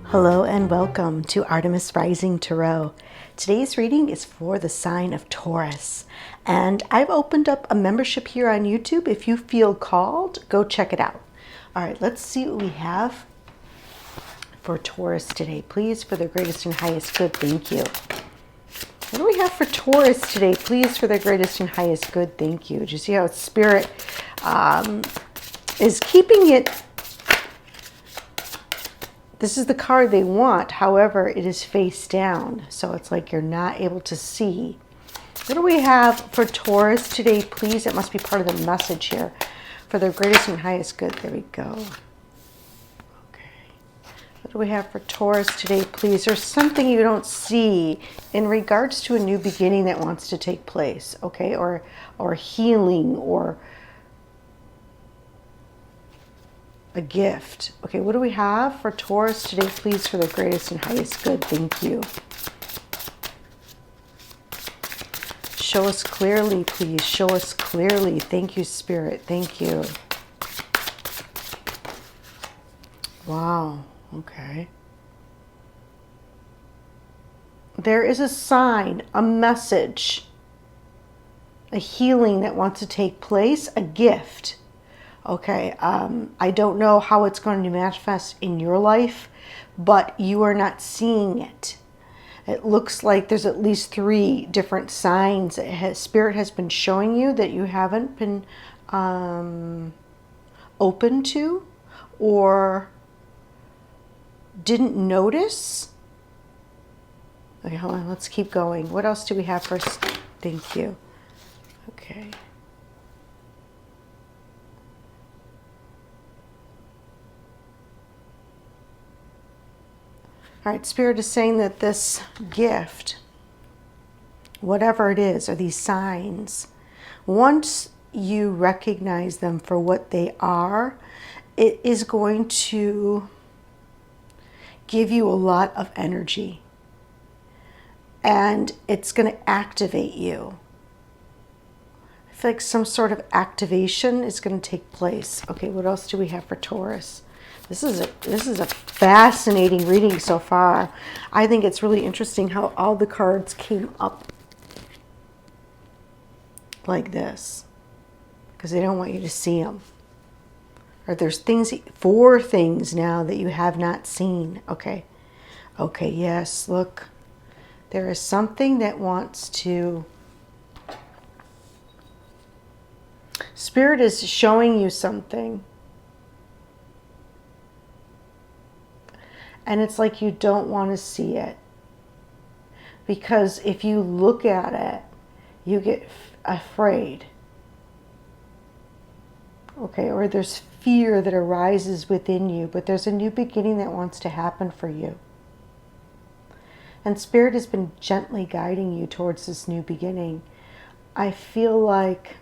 Hello and welcome to Artemis Rising Tarot. Today's reading is for the sign of Taurus. And I've opened up a membership here on YouTube. If you feel called, go check it out. All right, let's see what we have for Taurus today. Please, for their greatest and highest good, thank you. What do we have for Taurus today? Please, for their greatest and highest good, thank you. Do you see how Spirit is keeping it? This is the card they want. However, it is face down. So it's like you're not able to see. What do we have for Taurus today, please? It must be part of the message here. For their greatest and highest good. There we go. Okay. What do we have for Taurus today, please? There's something you don't see in regards to a new beginning that wants to take place. Okay. Or healing or a gift. Okay, what do we have for Taurus today, please, for the greatest and highest good? Thank you. Show us clearly, please. Show us clearly. Thank you, Spirit. Thank you. Wow. Okay. There is a sign, a message, a healing that wants to take place, a gift. Okay, I don't know how it's going to manifest in your life, but you are not seeing it. It looks like there's at least 3 different signs that Spirit has been showing you that you haven't been open to or didn't notice. Okay, hold on, let's keep going. What else do we have first? Thank you. Okay. All right, Spirit is saying that this gift, whatever it is, or these signs, once you recognize them for what they are, it is going to give you a lot of energy. And it's going to activate you. I feel like some sort of activation is going to take place. Okay, what else do we have for Taurus? This is a fascinating reading so far. I think it's really interesting how all the cards came up like this because they don't want you to see them. Or there's 4 things now that you have not seen. Okay. Okay, yes, look. There is something that wants to... Spirit is showing you something. And it's like you don't want to see it. Because if you look at it, you get afraid. Okay, or there's fear that arises within you, but there's a new beginning that wants to happen for you. And Spirit has been gently guiding you towards this new beginning. I feel like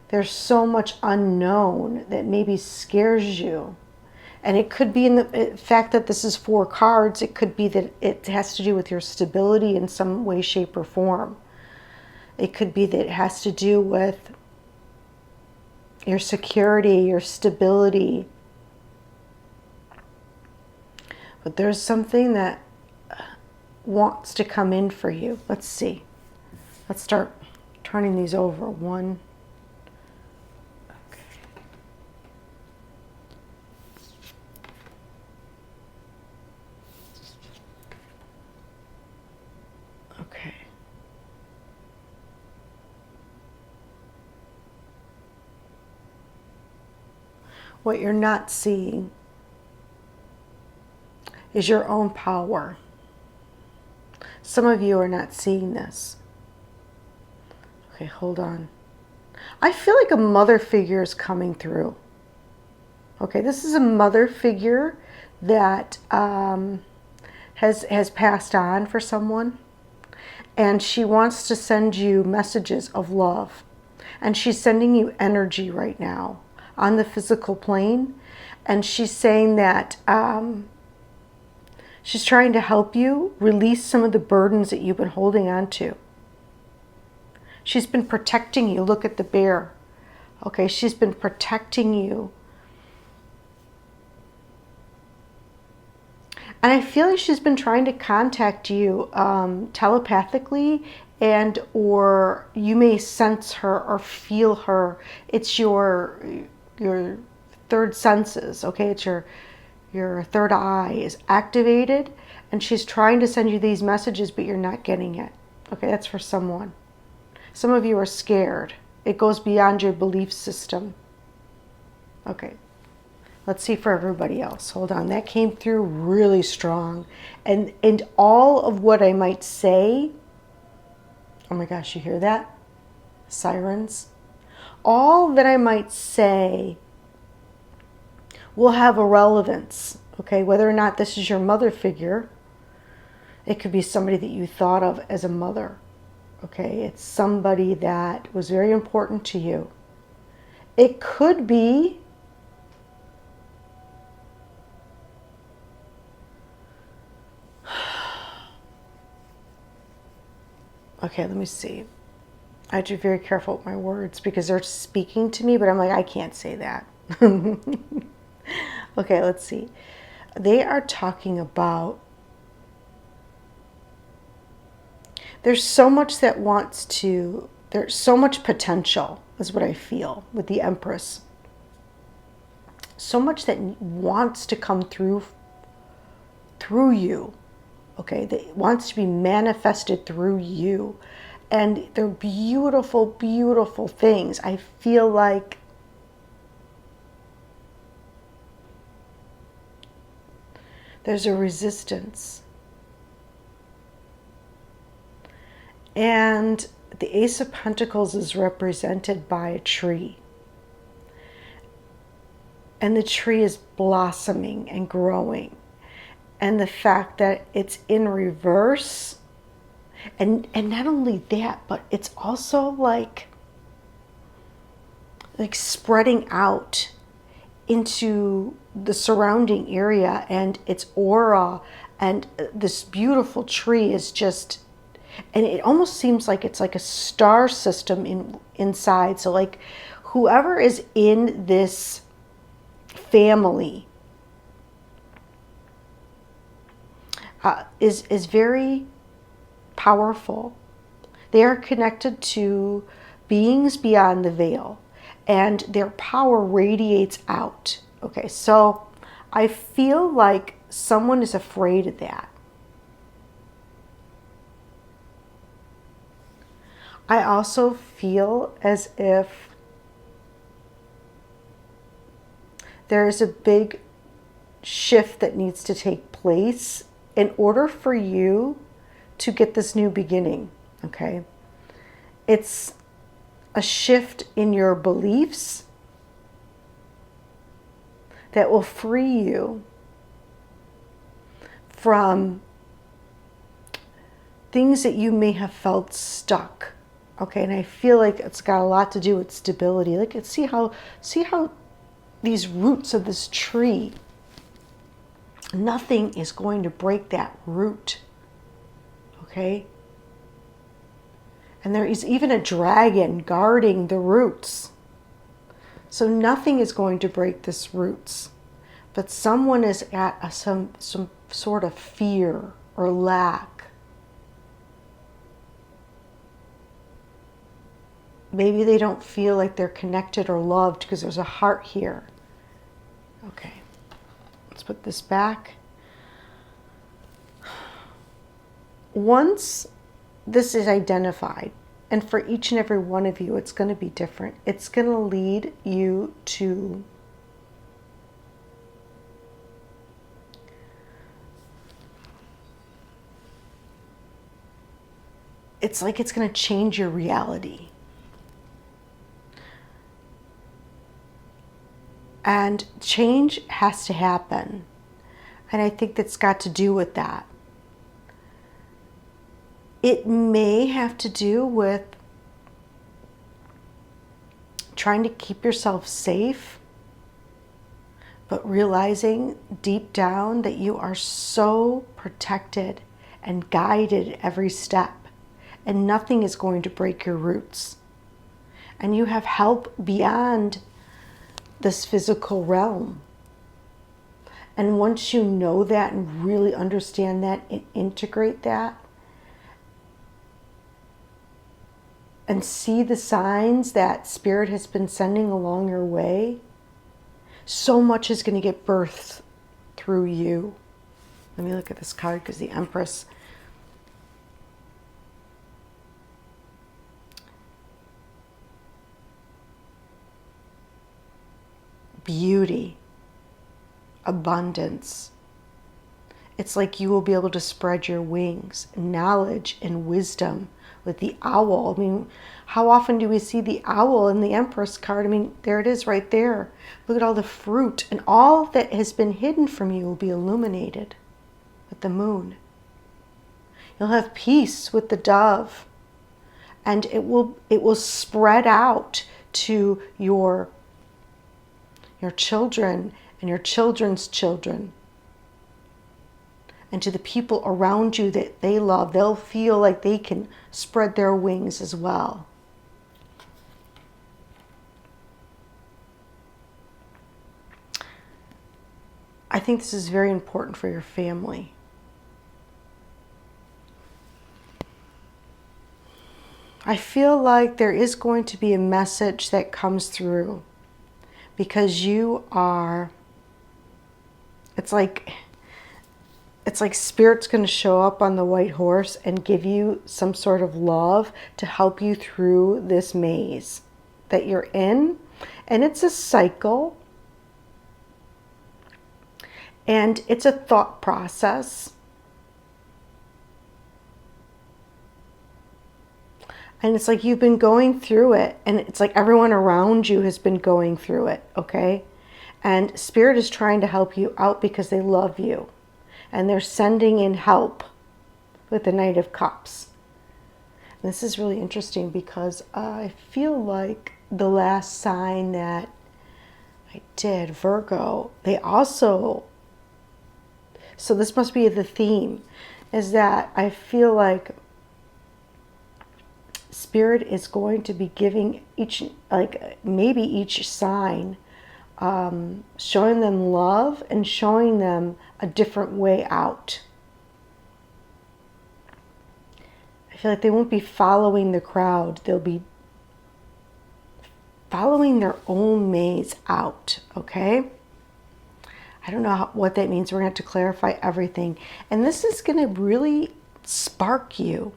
there's so much unknown that maybe scares you. And it could be in the fact that this is 4 cards. It could be that it has to do with your stability in some way, shape, or form. It could be that it has to do with your security, your stability. But there's something that wants to come in for you. Let's see. Let's start turning these over. 1. Okay. What you're not seeing is your own power. Some of you are not seeing this. Okay, hold on. I feel like a mother figure is coming through. Okay, this is a mother figure that has passed on for someone. And she wants to send you messages of love. And she's sending you energy right now on the physical plane. And she's saying that she's trying to help you release some of the burdens that you've been holding on to. She's been protecting you. Look at the bear. Okay, she's been protecting you. And I feel like she's been trying to contact you telepathically, and or you may sense her or feel her. It's your third senses, okay? It's your third eye is activated, and she's trying to send you these messages, but you're not getting it. Okay, that's for someone. Some of you are scared. It goes beyond your belief system. Okay. Let's see for everybody else. Hold on. That came through really strong. And all of what I might say, oh my gosh, you hear that? Sirens. All that I might say will have a relevance, okay? Whether or not this is your mother figure, it could be somebody that you thought of as a mother, okay? It's somebody that was very important to you. It could be okay, let me see. I have to be very careful with my words because they're speaking to me, but I'm like, I can't say that. Okay, let's see. They are talking about, there's so much that wants to, there's so much potential is what I feel with the Empress. So much that wants to come through you. Okay, that wants to be manifested through you. And they're beautiful, beautiful things. I feel like there's a resistance. And the Ace of Pentacles is represented by a tree. And the tree is blossoming and growing. And the fact that it's in reverse, and not only that, but it's also like spreading out into the surrounding area, and its aura, and this beautiful tree is just, and it almost seems like it's like a star system inside. So like whoever is in this family is very powerful. They are connected to beings beyond the veil, and their power radiates out. Okay, so I feel like someone is afraid of that. I also feel as if there is a big shift that needs to take place in order for you to get this new beginning, okay? It's a shift in your beliefs that will free you from things that you may have felt stuck, okay? And I feel like it's got a lot to do with stability. Like, see how these roots of this tree, nothing is going to break that root, okay? And there is even a dragon guarding the roots. So nothing is going to break this roots. But someone is at some sort of fear or lack. Maybe they don't feel like they're connected or loved because there's a heart here. Okay. Let's put this back. Once this is identified, and for each and every one of you, it's going to be different. It's going to lead you to it's like it's going to change your reality. And change has to happen. And I think that's got to do with that. It may have to do with trying to keep yourself safe, but realizing deep down that you are so protected and guided every step. and nothing is going to break your roots. And you have help beyond this physical realm. And once you know that and really understand that and integrate that and see the signs that Spirit has been sending along your way, so much is going to get birthed through you. Let me look at this card, because the Empress. Beauty. Abundance. It's like you will be able to spread your wings. Knowledge and wisdom with the owl. I mean, how often do we see the owl in the Empress card? I mean, there it is right there. Look at all the fruit, and all that has been hidden from you will be illuminated with the moon. You'll have peace with the dove, and it will spread out to your children and your children's children, and to the people around you that they love. They'll feel like they can spread their wings as well. I think this is very important for your family. I feel like there is going to be a message that comes through, because you are, it's like Spirit's going to show up on the white horse and give you some sort of love to help you through this maze that you're in. And it's a cycle. And it's a thought process. And it's like you've been going through it, and it's like everyone around you has been going through it, okay? And Spirit is trying to help you out because they love you. And they're sending in help with the Knight of Cups. And this is really interesting, because I feel like the last sign that I did, Virgo, they also, so this must be the theme, is that I feel like Spirit is going to be giving each, like maybe each sign, showing them love and showing them a different way out. I feel like they won't be following the crowd. They'll be following their own maze out, okay? I don't know what that means. We're going to have to clarify everything. And this is going to really spark you.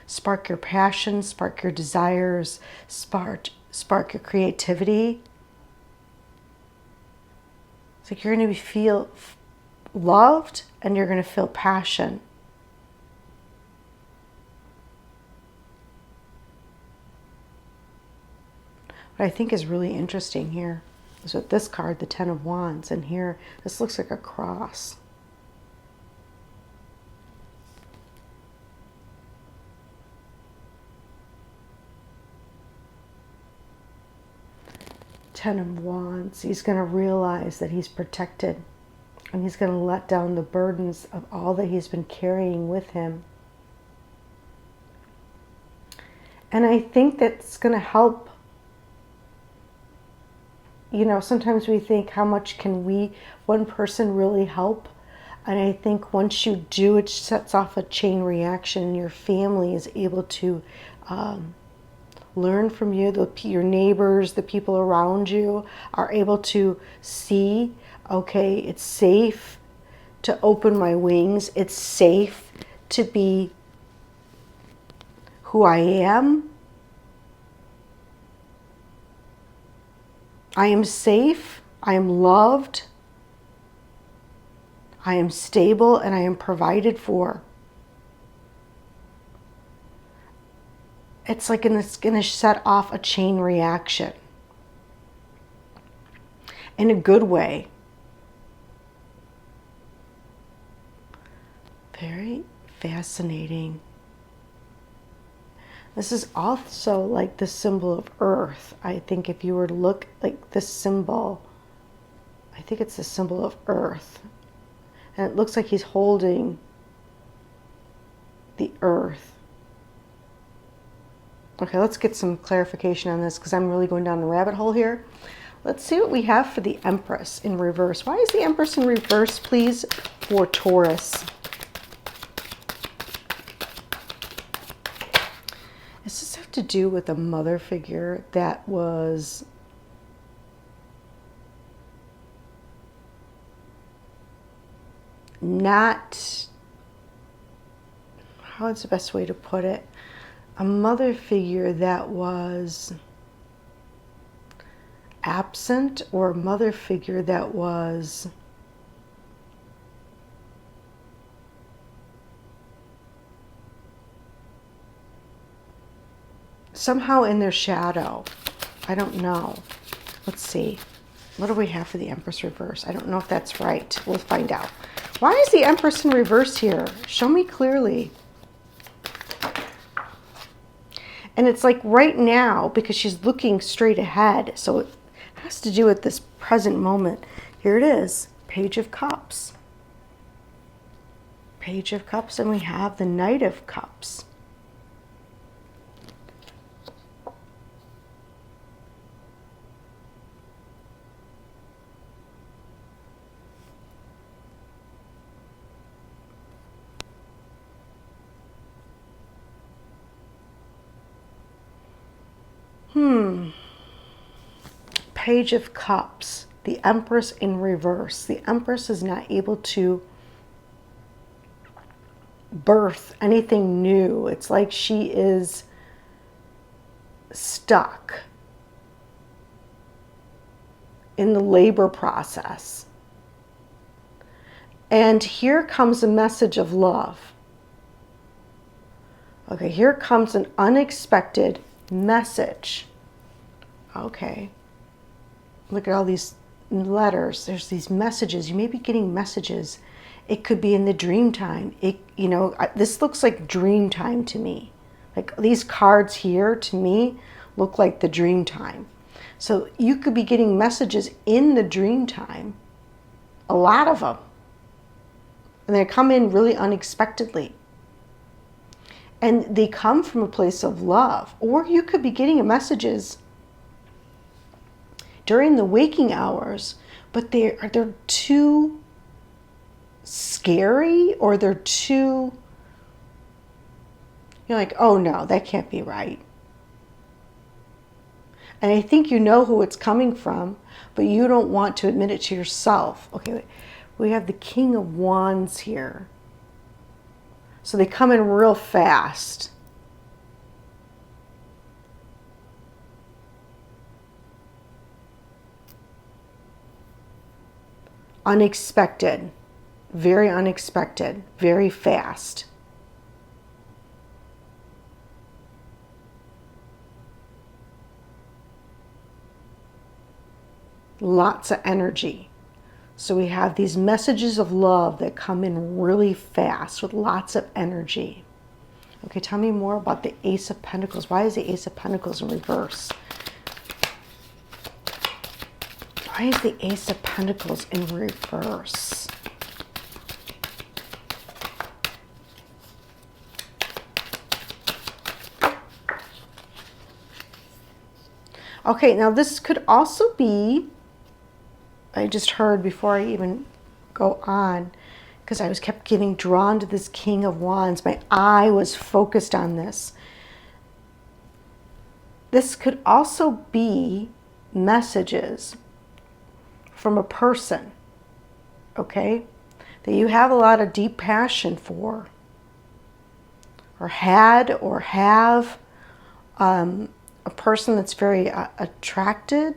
Spark your passion, spark your desires, spark your creativity. It's like you're going to feel loved, and you're going to feel passion. What I think is really interesting here is with this card, the Ten of Wands, and here this looks like a cross. Ten of Wands, he's going to realize that he's protected, and he's going to let down the burdens of all that he's been carrying with him. And I think that's going to help. You know, sometimes we think, how much can one person really help? And I think once you do, it sets off a chain reaction, and your family is able to learn from you. Your neighbors, the people around you are able to see, okay, it's safe to open my wings. It's safe to be who I am. I am safe. I am loved. I am stable, and I am provided for. It's like it's going to set off a chain reaction in a good way. Very fascinating. This is also like the symbol of Earth. I think if you were to look like this symbol, I think it's the symbol of Earth. And it looks like he's holding the Earth. Okay, let's get some clarification on this because I'm really going down the rabbit hole here. Let's see what we have for the Empress in reverse. Why is the Empress in reverse, please, for Taurus? Does this have to do with a mother figure that was not, how is the best way to put it? A mother figure that was absent, or a mother figure that was somehow in their shadow. I don't know. Let's see. What do we have for the Empress reverse? I don't know if that's right. We'll find out. Why is the Empress in reverse here? Show me clearly. And it's like right now, because she's looking straight ahead. So it has to do with this present moment. Here it is. Page of Cups. Page of Cups, and we have the Knight of Cups. Page of Cups, the Empress in reverse. The Empress is not able to birth anything new. It's like she is stuck in the labor process. And here comes a message of love. Okay, here comes an unexpected message. Okay. Look at all these letters. There's these messages. You may be getting messages. It could be in the dream time. This looks like dream time to me. Like these cards here to me look like the dream time. So you could be getting messages in the dream time. A lot of them. And they come in really unexpectedly. And they come from a place of love. Or you could be getting messages during the waking hours, but they're too scary, or they're too, you're like, oh no, that can't be right. And I think you know who it's coming from, but you don't want to admit it to yourself. Okay, we have the King of Wands here. So they come in real fast. Unexpected, very unexpected, very fast. Lots of energy. So we have these messages of love that come in really fast with lots of energy. Okay, tell me more about the Ace of Pentacles. Why is the Ace of Pentacles in reverse? Why is the Ace of Pentacles in reverse? Okay, now this could also be, I just heard before I even go on, because I was kept getting drawn to this King of Wands. My eye was focused on this. This could also be messages from a person, okay, that you have a lot of deep passion for, or had, or have, a person that's very attractive,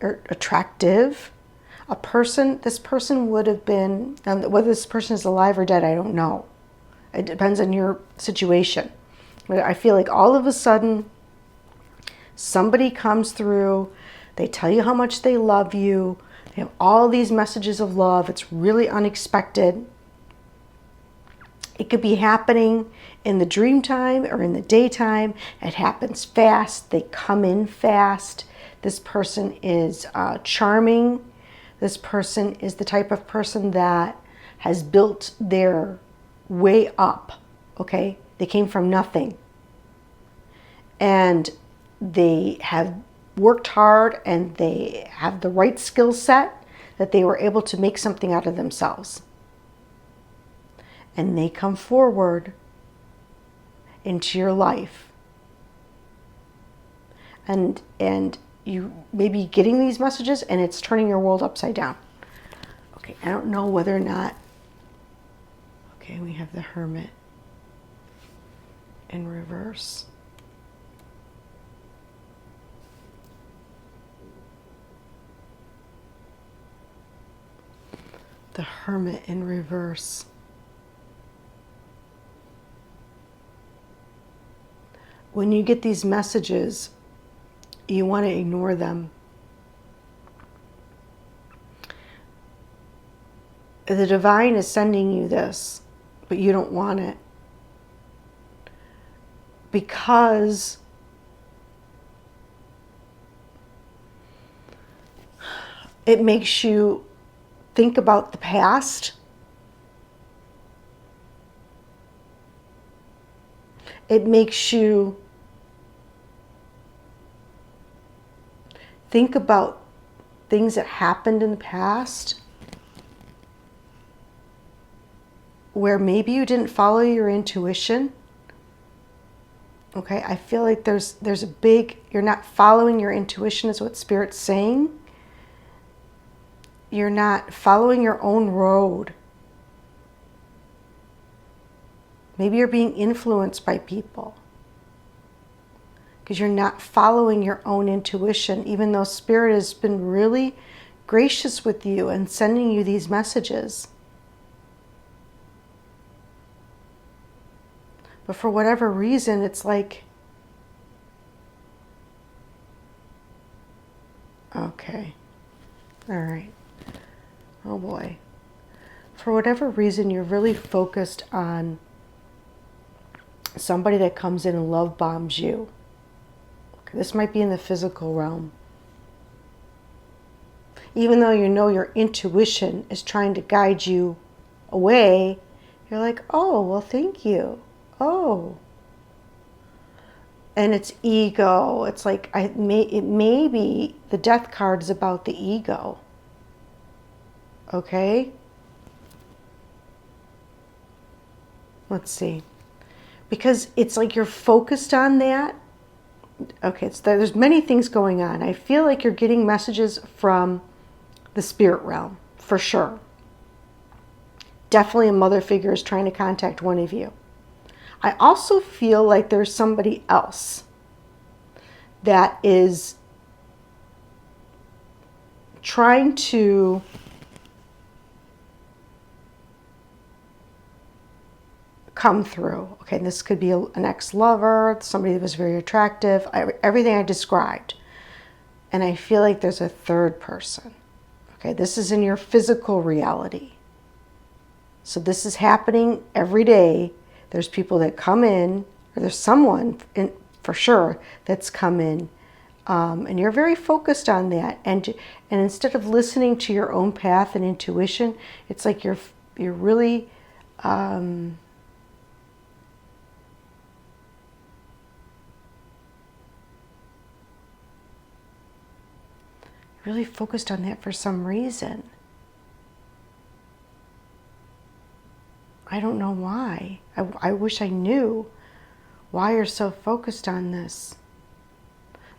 a person, this person would have been, whether this person is alive or dead, I don't know. It depends on your situation. But I feel like all of a sudden, somebody comes through, they tell you how much they love you, they have all these messages of love, it's really unexpected. It could be happening in the dream time or in the daytime. It happens fast, they come in fast. This person is charming. This person is the type of person that has built their way up, okay? They came from nothing. and they have worked hard and they have the right skill set, that they were able to make something out of themselves. And they come forward into your life. And you may be getting these messages and it's turning your world upside down. Okay, I don't know whether or not. Okay, we have the Hermit in reverse. The Hermit in reverse. When you get these messages, you want to ignore them. The divine is sending you this, but you don't want it. Because it makes you think about the past. It makes you think about things that happened in the past where maybe you didn't follow your intuition. Okay, I feel like there's a big, you're not following your intuition is what Spirit's saying. You're not following your own road. Maybe you're being influenced by people because you're not following your own intuition, even though Spirit has been really gracious with you and sending you these messages. But for whatever reason, it's like, okay, all right, oh boy. For whatever reason, you're really focused on somebody that comes in and love bombs you. Okay, this might be in the physical realm. Even though you know your intuition is trying to guide you away, you're like, oh, well, thank you. Oh. And it's ego. It's like, it may be the Death card is about the ego. Okay? Let's see. Because it's like you're focused on that. Okay, there's many things going on. I feel like you're getting messages from the spirit realm, for sure. Definitely a mother figure is trying to contact one of you. I also feel like there's somebody else that is trying to come through. Okay, this could be an ex-lover, somebody that was very attractive, everything I described. And I feel like there's a third person. Okay, this is in your physical reality. So this is happening every day. There's people that come in, or there's someone in, for sure that's come in, and you're very focused on that. And instead of listening to your own path and intuition, it's like you're really really focused on that for some reason. I don't know why. I wish I knew why you're so focused on this.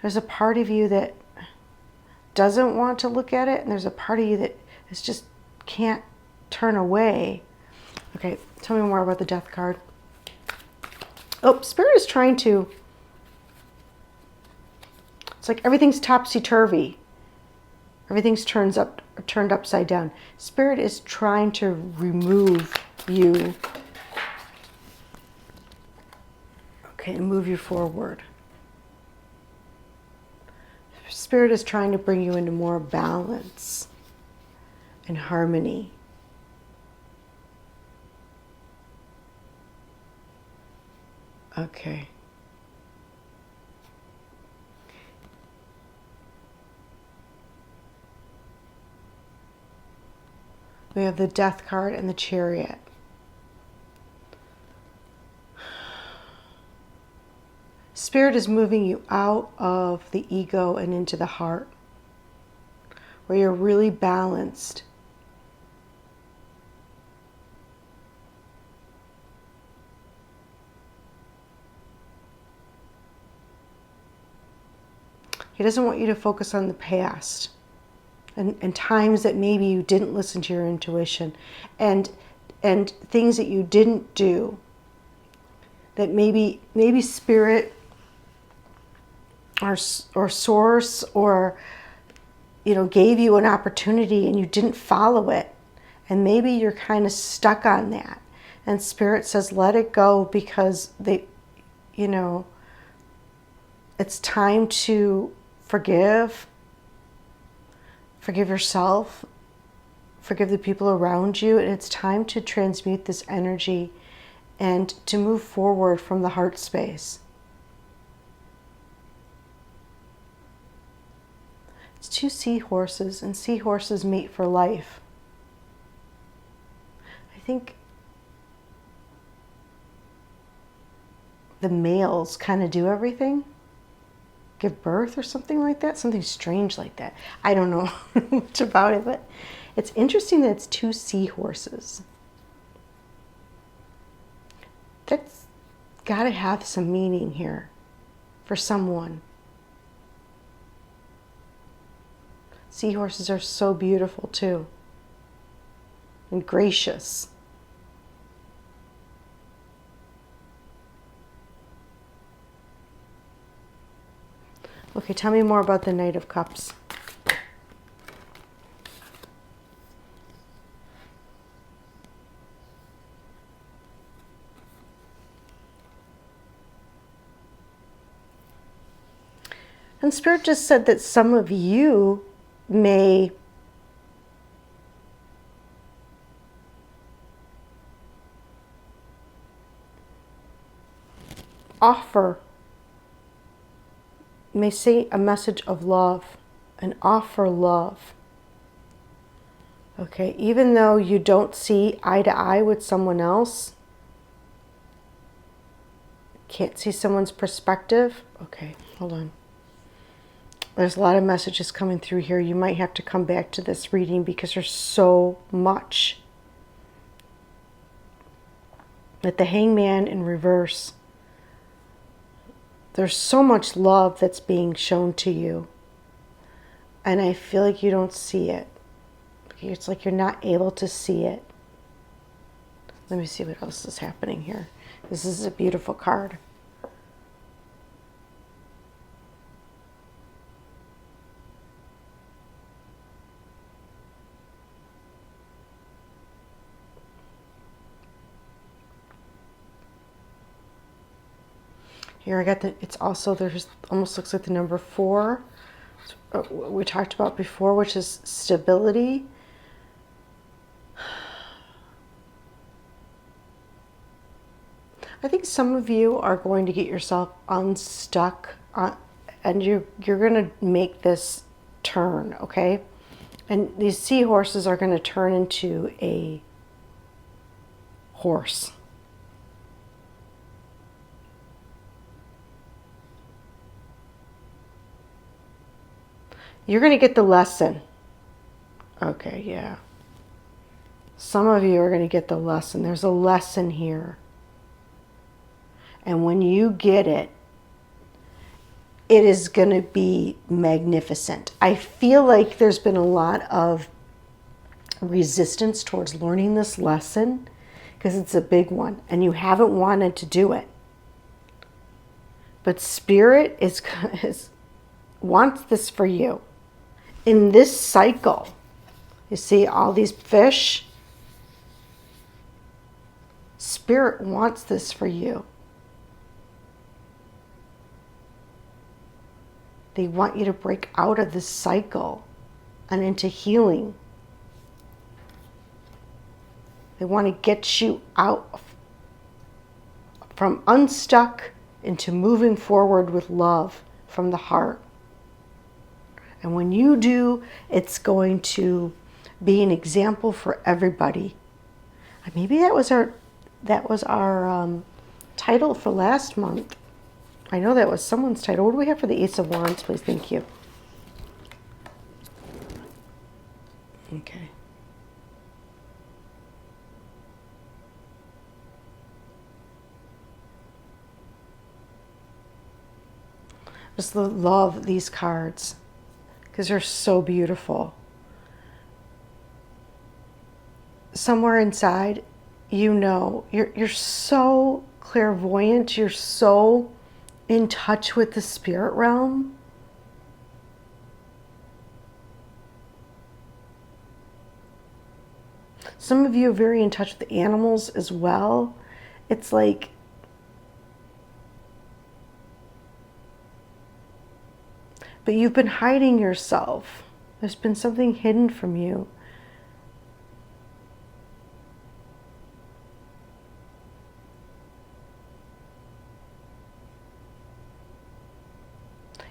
There's a part of you that doesn't want to look at it, and there's a part of you that is just can't turn away. Okay, tell me more about the Death card. Oh, Spirit is trying to... It's like everything's topsy-turvy. Everything's turned upside down. Spirit is trying to remove you. Okay, and move you forward. Spirit is trying to bring you into more balance and harmony. Okay. We have the Death card and the Chariot. Spirit is moving you out of the ego and into the heart, where you're really balanced. He doesn't want you to focus on the past and times that maybe you didn't listen to your intuition and things that you didn't do, that maybe spirit or source or gave you an opportunity and you didn't follow it, and maybe you're kind of stuck on that, and spirit says let it go, because it's time to forgive yourself, forgive the people around you, and it's time to transmute this energy and to move forward from the heart space. It's 2 seahorses, and seahorses mate for life. I think the males kind of do everything, give birth or something like that, something strange like that. I don't know much about it, but it's interesting that it's 2 seahorses. That's got to have some meaning here for someone. Seahorses are so beautiful too, and gracious. Okay, tell me more about the Knight of Cups. And Spirit just said that some of you may may say a message of love and offer love. Okay, even though you don't see eye to eye with someone else, can't see someone's perspective. Okay, hold on. There's a lot of messages coming through here. You might have to come back to this reading because there's so much. With the Hangman in reverse, there's so much love that's being shown to you. And I feel like you don't see it. It's like you're not able to see it. Let me see what else is happening here. This is a beautiful card. Here I got it's also, there's almost looks like the number 4. We talked about before, which is stability. I think some of you are going to get yourself unstuck and you're going to make this turn, okay? And these seahorses are going to turn into a horse. You're going to get the lesson. Okay, yeah. Some of you are going to get the lesson. There's a lesson here. And when you get it, it is going to be magnificent. I feel like there's been a lot of resistance towards learning this lesson because it's a big one and you haven't wanted to do it. But Spirit wants this for you. In this cycle, you see all these fish? Spirit wants this for you. They want you to break out of this cycle and into healing. They want to get you out from unstuck into moving forward with love from the heart. And when you do, it's going to be an example for everybody. Maybe that was our title for last month. I know that was someone's title. What do we have for the Ace of Wands, please? Thank you. Okay. Just love these cards because they're so beautiful. Somewhere inside, you know, you're so clairvoyant, you're so in touch with the spirit realm. Some of you are very in touch with the animals as well. It's like but you've been hiding yourself. There's been something hidden from you.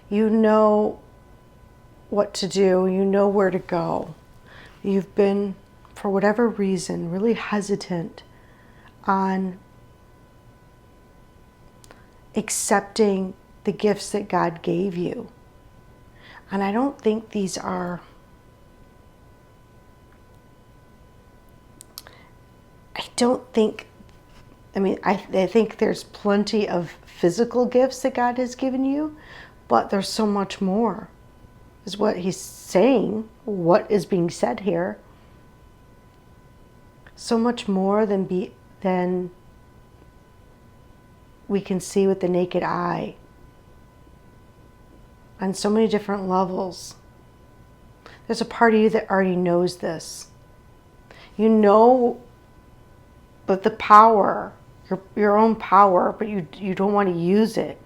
You know what to do. You know where to go. You've been, for whatever reason, really hesitant on accepting the gifts that God gave you. And I don't think these are, I think there's plenty of physical gifts that God has given you, but there's so much more, is what he's saying, what is being said here. So much more than we can see with the naked eye. On so many different levels. There's a part of you that already knows this. You know, but the power, your own power, but you don't want to use it.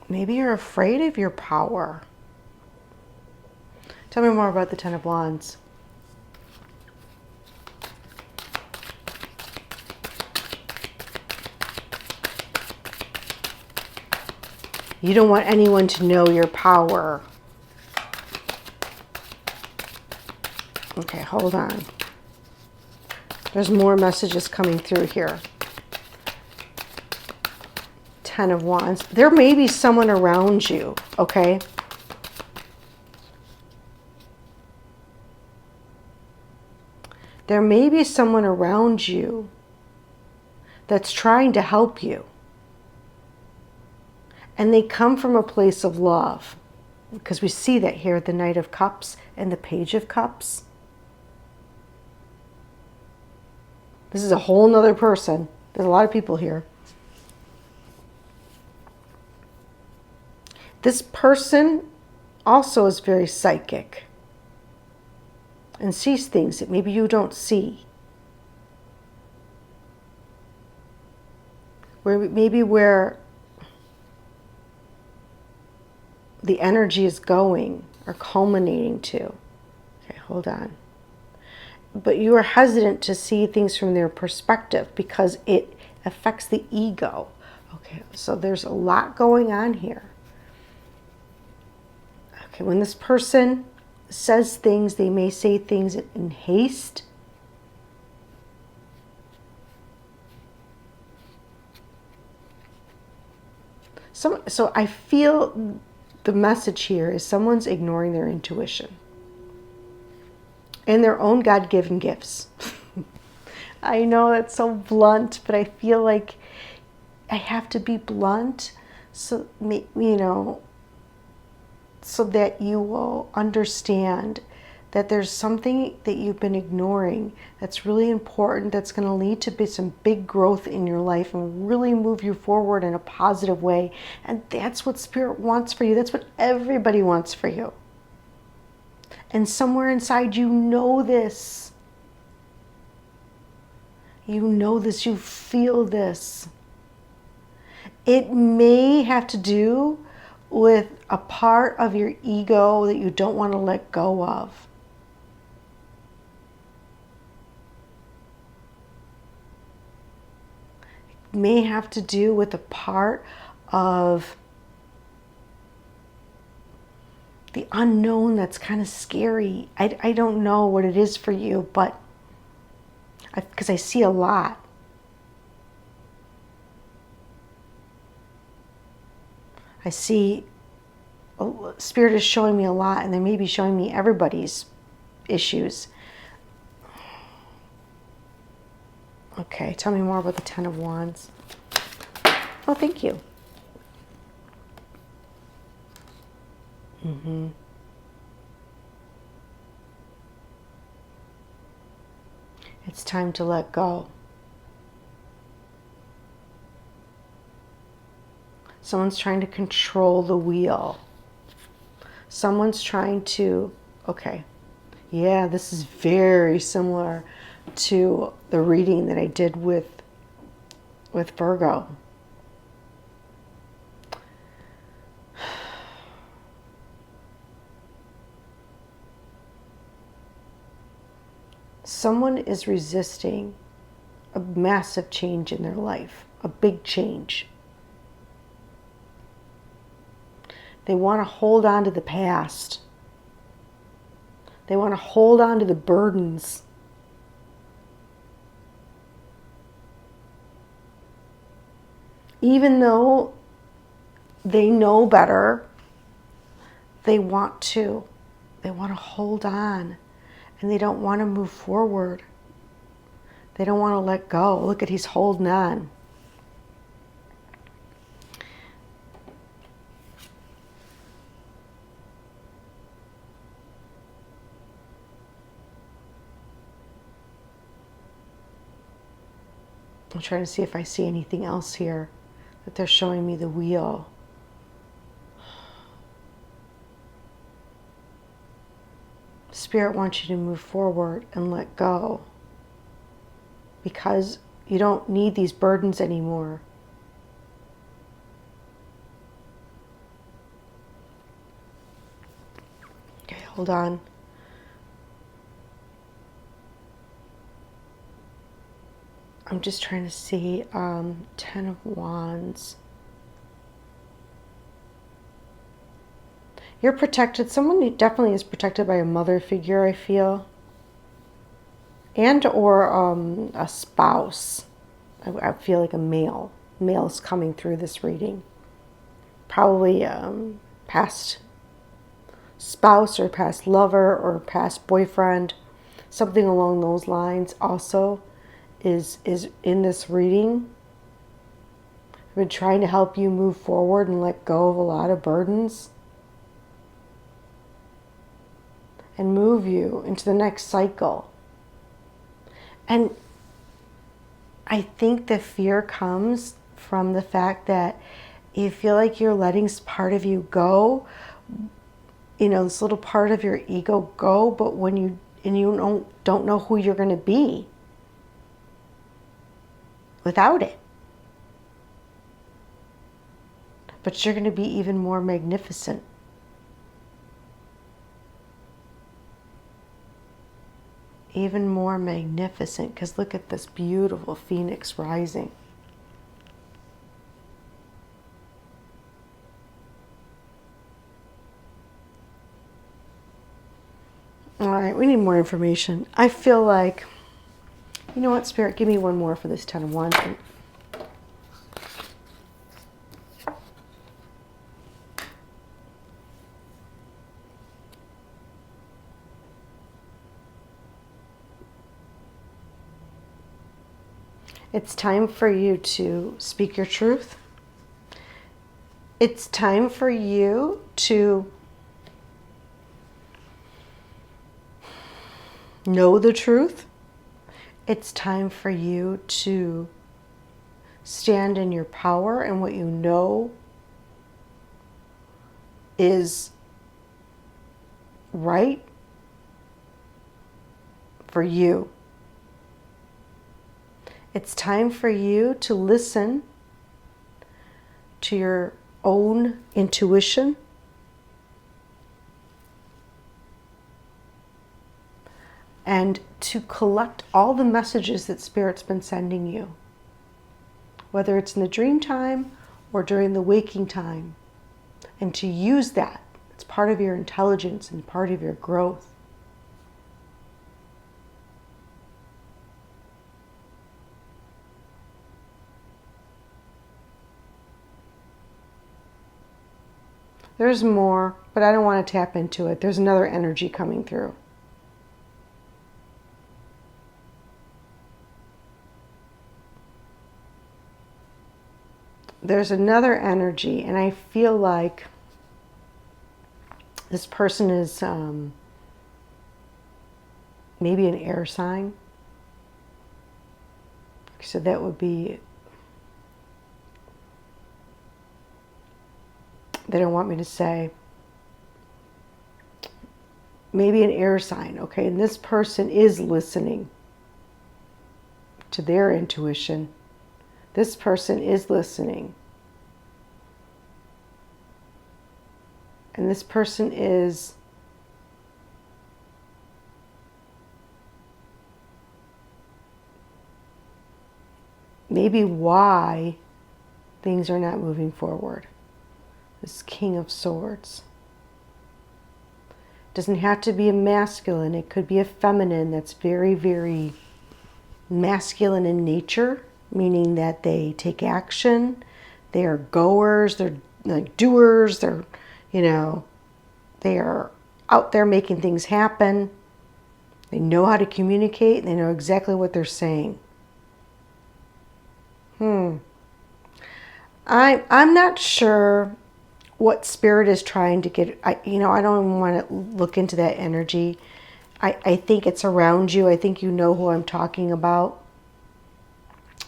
Maybe you're afraid of your power. Tell me more about the Ten of Wands. You don't want anyone to know your power. Okay, hold on. There's more messages coming through here. Ten of Wands. There may be someone around you, okay? There may be someone around you that's trying to help you. And they come from a place of love. Because we see that here, the Knight of Cups and the Page of Cups. This is a whole nother person. There's a lot of people here. This person also is very psychic. And sees things that maybe you don't see. Where the energy is going or culminating to. Okay, hold on. But you are hesitant to see things from their perspective because it affects the ego. Okay, so there's a lot going on here. Okay, when this person says things, they may say things in haste. So I feel the message here is someone's ignoring their intuition and their own God-given gifts. I know that's so blunt, but I feel like I have to be blunt so, so that you will understand that there's something that you've been ignoring that's really important, that's going to lead to some big growth in your life and really move you forward in a positive way. And that's what Spirit wants for you. That's what everybody wants for you. And somewhere inside you know this. You know this. You feel this. It may have to do with a part of your ego that you don't want to let go of. It may have to do with a part of the unknown that's kind of scary. I don't know what it is for you, but because I see a lot. I see, Spirit is showing me a lot, and they may be showing me everybody's issues. Okay, tell me more about the Ten of Wands. Oh, thank you. It's time to let go. Someone's trying to control the wheel. Someone's trying to, okay, yeah, this is very similar to the reading that I did with Virgo. Someone is resisting a massive change in their life, a big change. They want to hold on to the past. They want to hold on to the burdens. Even though they know better, they want to hold on, and they don't want to move forward. They don't want to let go. Look at, he's holding on. I'm trying to see if I see anything else here that they're showing me the wheel. Spirit wants you to move forward and let go, because you don't need these burdens anymore. Okay, hold on. I'm just trying to see, Ten of Wands. You're protected. Someone definitely is protected by a mother figure, I feel. And or a spouse. I feel like a male. Male's coming through this reading. Probably past spouse or past lover or past boyfriend. Something along those lines also is in this reading. I've been trying to help you move forward and let go of a lot of burdens and move you into the next cycle. And I think the fear comes from the fact that you feel like you're letting part of you go, you know, this little part of your ego go, but when you don't know who you're going to be without it. But you're going to be even more magnificent. Even more magnificent, because look at this beautiful phoenix rising. All right, we need more information. I feel like, you know what, Spirit, give me one more for this Ten of Wands. It's time for you to speak your truth. It's time for you to know the truth. It's time for you to stand in your power and what you know is right for you. It's time for you to listen to your own intuition. And to collect all the messages that Spirit's been sending you. Whether it's in the dream time or during the waking time. And to use that. It's part of your intelligence and part of your growth. There's more, but I don't want to tap into it. There's another energy coming through. There's another energy, and I feel like this person is maybe an air sign. So that would be, they don't want me to say, maybe an air sign, okay? And this person is listening to their intuition. This person is listening. And this person is maybe why things are not moving forward. This King of Swords. Doesn't have to be a masculine. It could be a feminine that's very, very masculine in nature, meaning that they take action. They are goers. They're like doers. They're, you know, they are out there making things happen. They know how to communicate. They know exactly what they're saying. I'm not sure what spirit is trying to get. I don't even want to look into that energy. I think it's around you. I think you know who I'm talking about.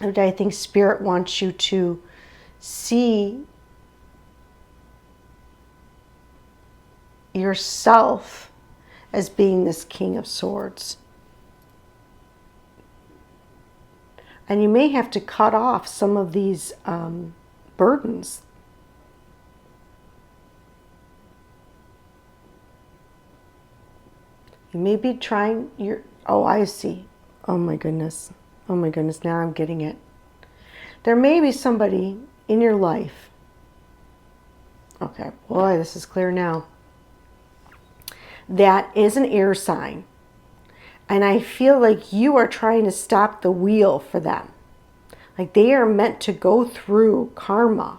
And I think spirit wants you to see yourself as being this King of Swords. And you may have to cut off some of these burdens. You may be trying oh, I see. Oh my goodness. Oh my goodness, now I'm getting it. There may be somebody in your life. Okay, boy, this is clear now. That is an air sign. And I feel like you are trying to stop the wheel for them. Like they are meant to go through karma.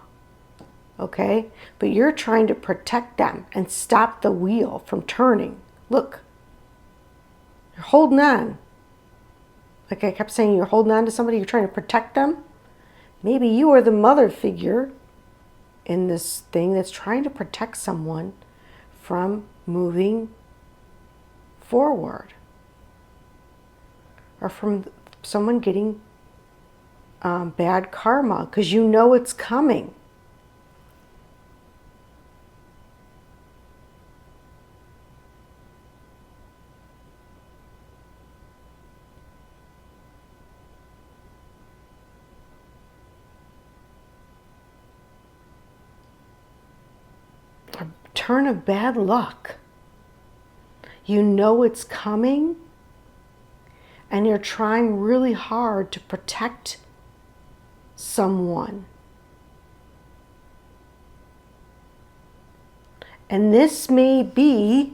Okay? But you're trying to protect them and stop the wheel from turning. Look. You're holding on. Like I kept saying, you're holding on to somebody, you're trying to protect them. Maybe you are the mother figure in this thing that's trying to protect someone from moving forward. Or from someone getting bad karma, because you know it's coming. A turn of bad luck. You know it's coming. And you're trying really hard to protect someone. And this may be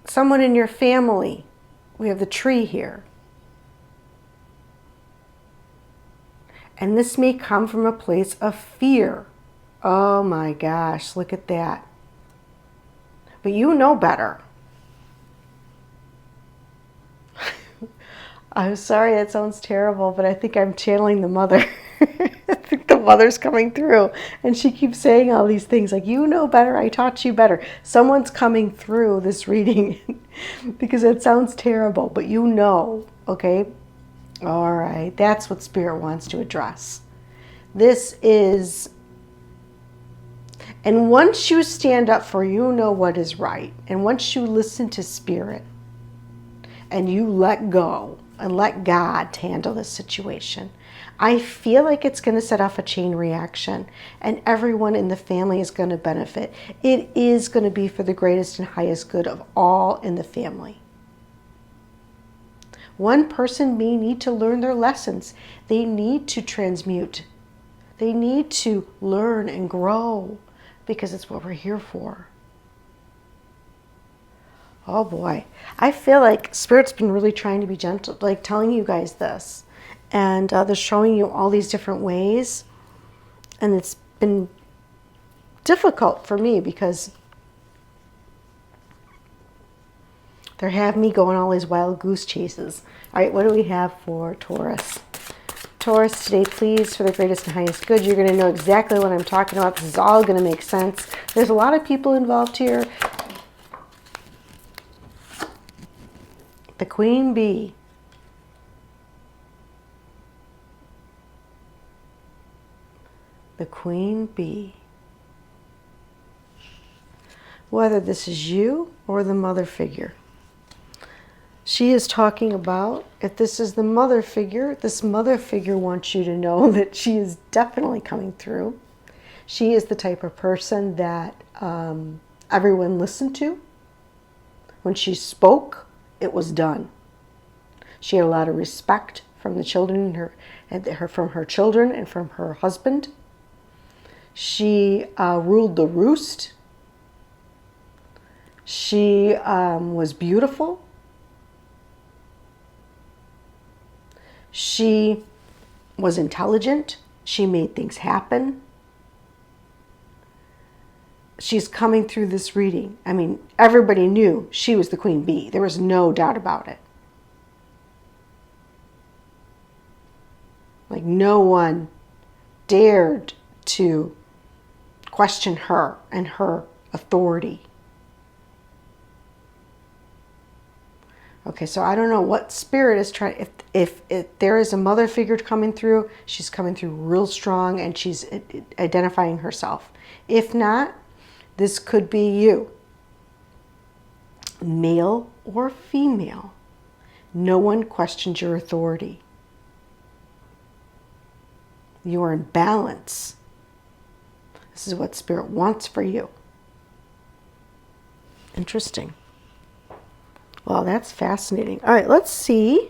someone in your family. We have the tree here. And this may come from a place of fear. Oh my gosh, look at that. But you know better. I'm sorry, that sounds terrible, but I think I'm channeling the mother. I think the mother's coming through. And she keeps saying all these things like, you know better, I taught you better. Someone's coming through this reading because it sounds terrible, but you know, okay? All right, that's what Spirit wants to address. This is... And once you stand up for you know what is right, and once you listen to Spirit, and you let go and let God handle this situation, I feel like it's going to set off a chain reaction, and everyone in the family is going to benefit. It is going to be for the greatest and highest good of all in the family. One person may need to learn their lessons. They need to transmute They need to learn and grow because it's what we're here for. Oh boy. I feel like Spirit's been really trying to be gentle, like telling you guys this. And they're showing you all these different ways. And it's been difficult for me because they have me going all these wild goose chases. All right, what do we have for Taurus? Taurus today, please, for the greatest and highest good. You're going to know exactly what I'm talking about. This is all going to make sense. There's a lot of people involved here. The Queen Bee. The Queen Bee. Whether this is you or the mother figure. She is talking about, if this is the mother figure, this mother figure wants you to know that she is definitely coming through. She is the type of person that everyone listened to. When she spoke, it was done. She had a lot of respect from the children, from her children and from her husband. She ruled the roost. She was beautiful. She was intelligent. She made things happen. She's coming through this reading. I mean, everybody knew she was the Queen Bee. There was no doubt about it. Like, no one dared to question her and her authority. Okay, so I don't know what Spirit is trying. If there is a mother figure coming through, she's coming through real strong and she's identifying herself. If not, this could be you. Male or female. No one questions your authority. You are in balance. This is what Spirit wants for you. Interesting. Well, that's fascinating. All right, let's see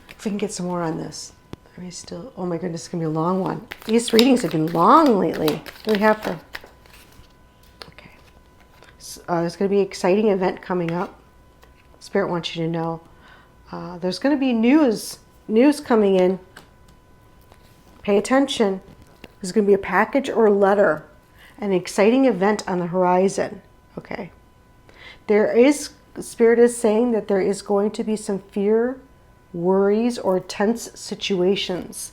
if we can get some more on this. Are we still? Oh my goodness, it's going to be a long one. These readings have been long lately. What do we have for? Okay. So, there's going to be an exciting event coming up. Spirit wants you to know. There's going to be news coming in. Pay attention. There's going to be a package or a letter. An exciting event on the horizon. Okay. Spirit is saying that there is going to be some fear, worries, or tense situations.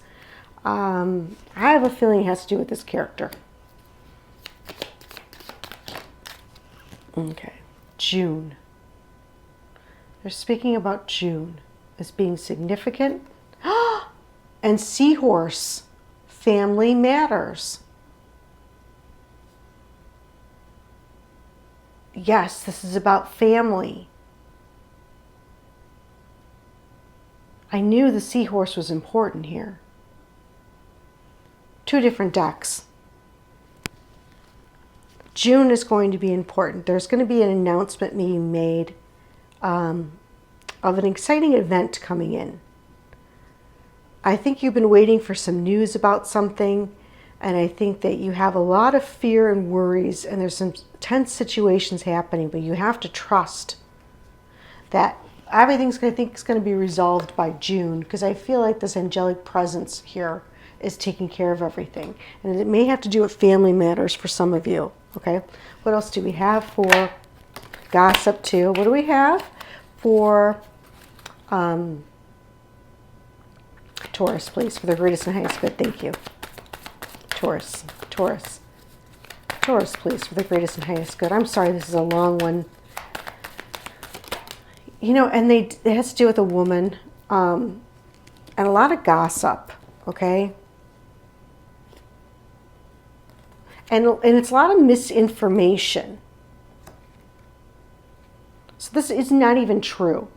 I have a feeling it has to do with this character. Okay. June. They're speaking about June as being significant. And Seahorse. Family matters. Yes, this is about family. I knew the Seahorse was important here. Two different decks. June is going to be important. There's going to be an announcement being made of an exciting event coming in. I think you've been waiting for some news about something, and I think that you have a lot of fear and worries, and there's some tense situations happening, but you have to trust that everything's going to be resolved by June, because I feel like this angelic presence here is taking care of everything. And it may have to do with family matters for some of you. Okay, what else do we have for gossip too? What do we have for Taurus, please, for the greatest and highest good? Thank you. Taurus, please, for the greatest and highest good. I'm sorry, this is a long one. You know, and it has to do with a woman, and a lot of gossip, okay? And it's a lot of misinformation. So this is not even true.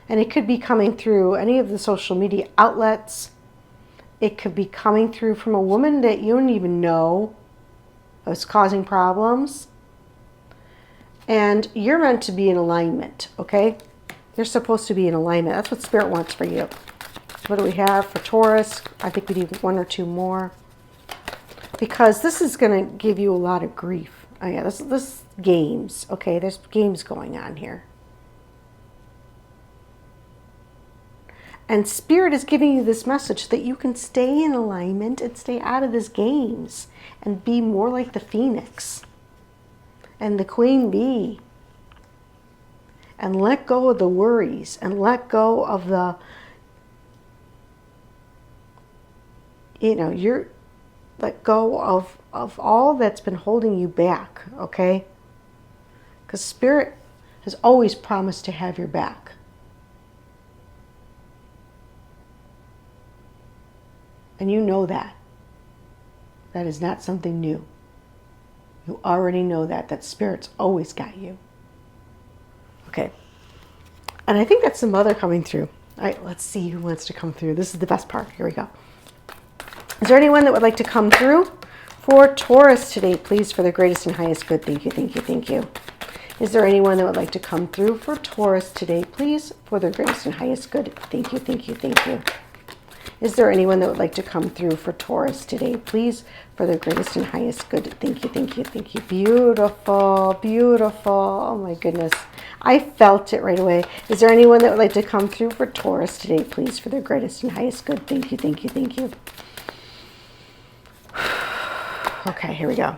And it could be coming through any of the social media outlets. It could be coming through from a woman that you don't even know is causing problems. And you're meant to be in alignment, okay? You're supposed to be in alignment. That's what Spirit wants for you. What do we have for Taurus? I think we need one or two more. Because this is going to give you a lot of grief. Oh yeah, this games. Okay, there's games going on here. And Spirit is giving you this message so that you can stay in alignment and stay out of these games and be more like the phoenix and the queen bee. And let go of the worries and let go of the, let go of all that's been holding you back, okay? Because Spirit has always promised to have your back. And you know that. That is not something new. You already know that Spirit's always got you. Okay. And I think that's the mother coming through. All right, let's see who wants to come through. This is the best part. Here we go. Is there anyone that would like to come through for Taurus today, please, for the greatest and highest good? Thank you, thank you, thank you. Is there anyone that would like to come through for Taurus today, please, for the greatest and highest good? Thank you, thank you, thank you. Is there anyone that would like to come through for Taurus today, please, for the greatest and highest good? Thank you, thank you, thank you. Beautiful, beautiful. Oh my goodness. I felt it right away. Is there anyone that would like to come through for Taurus today, please, for the greatest and highest good? Thank you, thank you, thank you. Okay, here we go.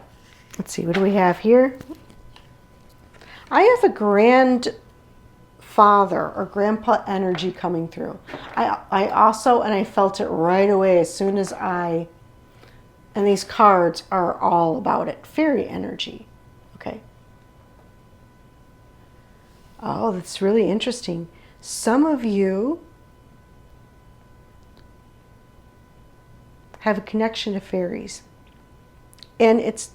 Let's see, what do we have here? I have a grandfather or grandpa energy coming through. I also, and I felt it right away as soon as and these cards are all about it. Fairy energy. Okay. Oh, that's really interesting. Some of you have a connection to fairies. And it's,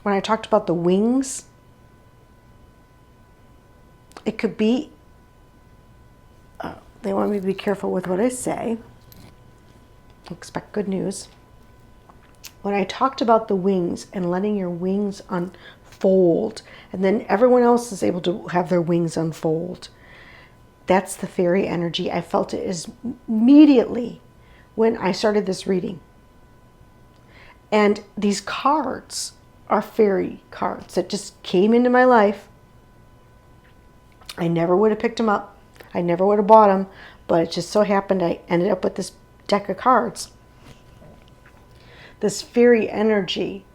when I talked about the wings, it could be, they want me to be careful with what I say. Expect good news. When I talked about the wings and letting your wings unfold, and then everyone else is able to have their wings unfold, that's the fairy energy. I felt it is immediately when I started this reading. And these cards are fairy cards that just came into my life. I never would have picked them up. I never would have bought them, but it just so happened I ended up with this deck of cards. This fairy energy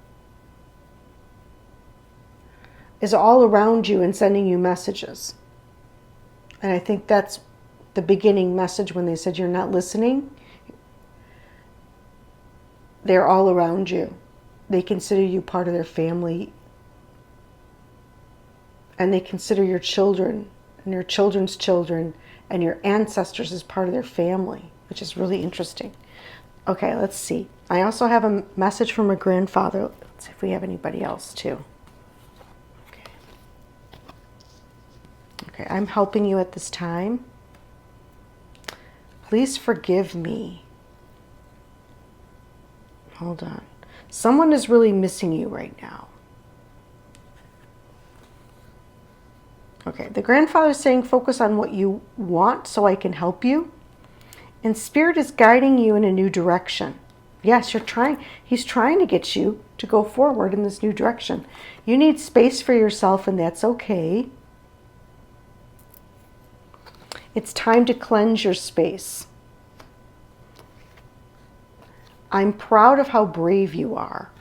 is all around you and sending you messages. And I think that's the beginning message when they said you're not listening. They're all around you. They consider you part of their family. And they consider your children and your children's children and your ancestors as part of their family, which is really interesting. Okay, let's see. I also have a message from a grandfather. Let's see if we have anybody else too. Okay, I'm helping you at this time. Please forgive me. Hold on. Someone is really missing you right now. Okay, the grandfather is saying focus on what you want so I can help you. And Spirit is guiding you in a new direction. Yes, he's trying to get you to go forward in this new direction. You need space for yourself, and that's okay. It's time to cleanse your space. I'm proud of how brave you are.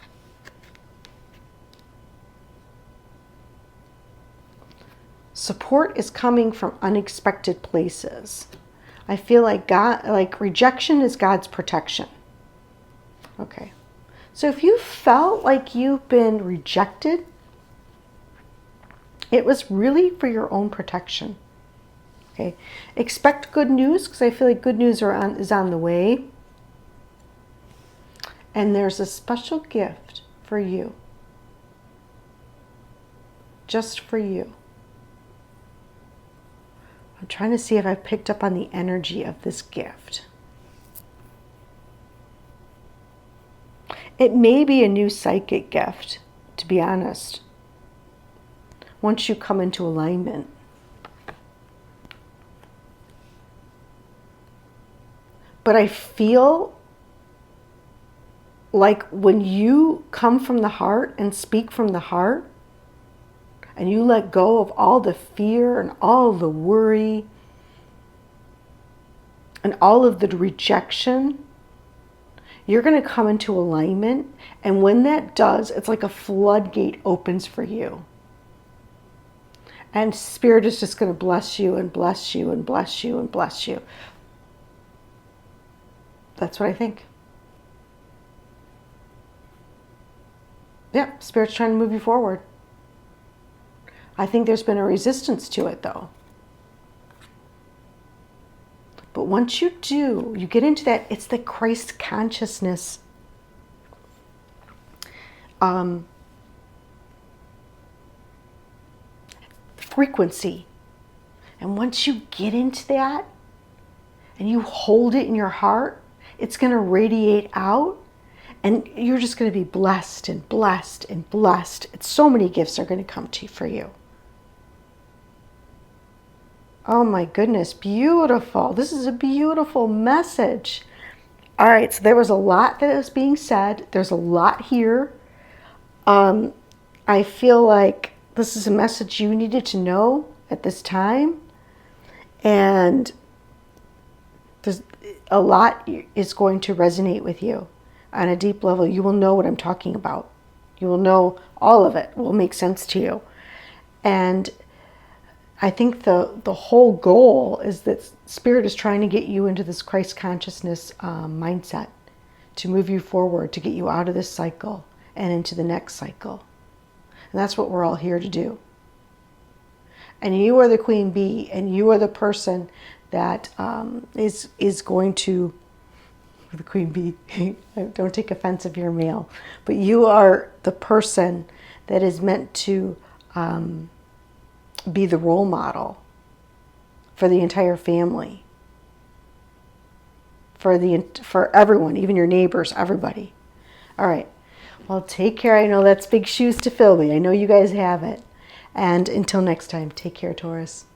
Support is coming from unexpected places. I feel like rejection is God's protection. Okay. So if you felt like you've been rejected, it was really for your own protection. Okay. Expect good news, because I feel like good news is on the way. And there's a special gift for you. Just for you. I'm trying to see if I picked up on the energy of this gift. It may be a new psychic gift, to be honest. Once you come into alignment. But I feel like when you come from the heart and speak from the heart, and you let go of all the fear and all the worry and all of the rejection, you're going to come into alignment. And when that does, it's like a floodgate opens for you. And Spirit is just going to bless you and bless you and bless you and bless you. That's what I think. Yeah, Spirit's trying to move you forward. I think there's been a resistance to it, though. But once you do, you get into that, it's the Christ consciousness frequency. And once you get into that and you hold it in your heart, it's going to radiate out, and you're just going to be blessed and blessed and blessed. It's so many gifts are going to come to you for you. Oh my goodness, beautiful. This is a beautiful message. All right, so there was a lot that was being said. There's a lot here. I feel like this is a message you needed to know at this time. And there's a lot is going to resonate with you on a deep level. You will know what I'm talking about. You will know all of it. It will make sense to you. And I think the whole goal is that Spirit is trying to get you into this Christ consciousness mindset, to move you forward, to get you out of this cycle and into the next cycle. And that's what we're all here to do. And you are the queen bee, and you are the person that is going to, the queen bee, don't take offense if you're male, but you are the person that is meant to be the role model for the entire family, for everyone, even your neighbors, everybody. All right. Well, take care. I know that's big shoes to fill, but I know you guys have it. And until next time, take care, Taurus.